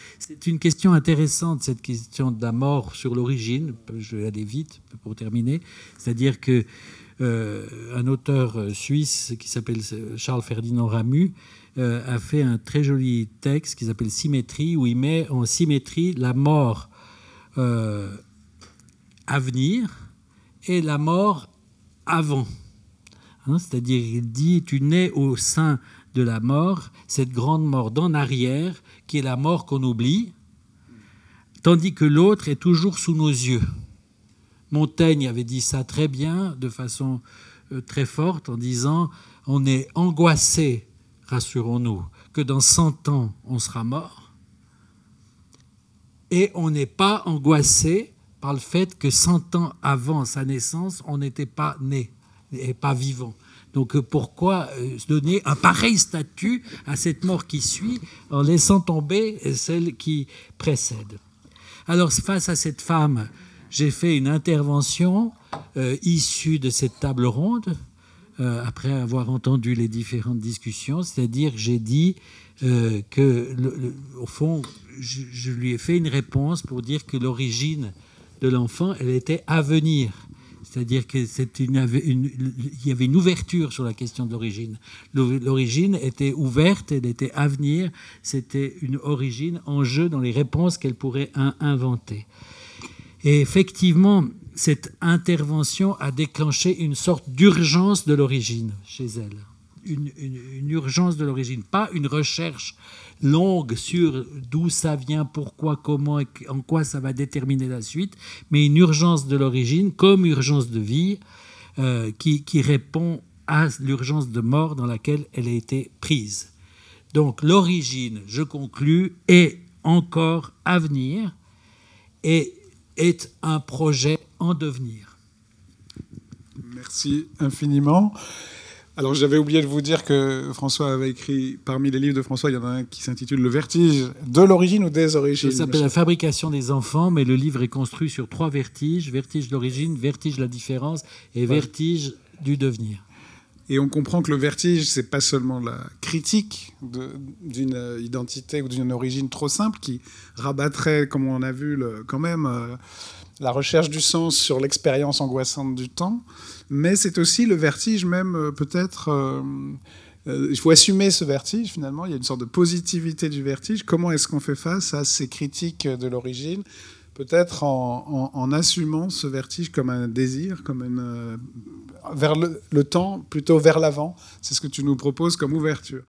Speaker 4: une question intéressante, cette question de la mort sur l'origine. Je vais aller vite pour terminer. C'est-à-dire que un auteur suisse qui s'appelle Charles Ferdinand Ramu a fait un très joli texte qui s'appelle Symétrie, où il met en symétrie la mort à venir et la mort avant. C'est-à-dire, il dit, tu nais au sein de la mort, cette grande mort d'en arrière, qui est la mort qu'on oublie, tandis que l'autre est toujours sous nos yeux. Montaigne avait dit ça très bien, de façon très forte, en disant, on est angoissé, rassurons-nous, que dans 100 ans, on sera mort, et on n'est pas angoissé par le fait que 100 ans avant sa naissance, on n'était pas né et pas vivant. Donc pourquoi donner un pareil statut à cette mort qui suit en laissant tomber celle qui précède ? Alors face à cette femme, j'ai fait une intervention issue de cette table ronde, après avoir entendu les différentes discussions, c'est-à-dire que j'ai dit que, au fond, je lui ai fait une réponse pour dire que l'origine de l'enfant, elle était à venir. C'est-à-dire qu'il y avait une ouverture sur la question de l'origine. L'origine était ouverte, elle était à venir, c'était une origine en jeu dans les réponses qu'elle pourrait inventer. Et effectivement, cette intervention a déclenché une sorte d'urgence de l'origine chez elle. Une urgence de l'origine, pas une recherche longue sur d'où ça vient, pourquoi, comment, et en quoi ça va déterminer la suite, mais une urgence de l'origine comme urgence de vie qui répond à l'urgence de mort dans laquelle elle a été prise. Donc l'origine, je conclus, est encore à venir et est un projet en devenir.
Speaker 1: Merci infiniment. Alors j'avais oublié de vous dire que François avait écrit, parmi les livres de François, il y en a un qui s'intitule « Le vertige de l'origine ou des origines ».
Speaker 4: Ça s'appelle « La fabrication des enfants », mais le livre est construit sur 3 vertiges, vertige de l'origine, vertige de la différence et vertige du devenir.
Speaker 1: Et on comprend que le vertige, c'est pas seulement la critique d'une identité ou d'une origine trop simple qui rabattrait, comme on a vu, quand même la recherche du sens sur l'expérience angoissante du temps, mais c'est aussi le vertige même peut-être Il faut assumer ce vertige, finalement. Il y a une sorte de positivité du vertige. Comment est-ce qu'on fait face à ces critiques de l'origine ? Peut-être en assumant ce vertige comme un désir, comme vers le temps, plutôt vers l'avant. C'est ce que tu nous proposes comme ouverture.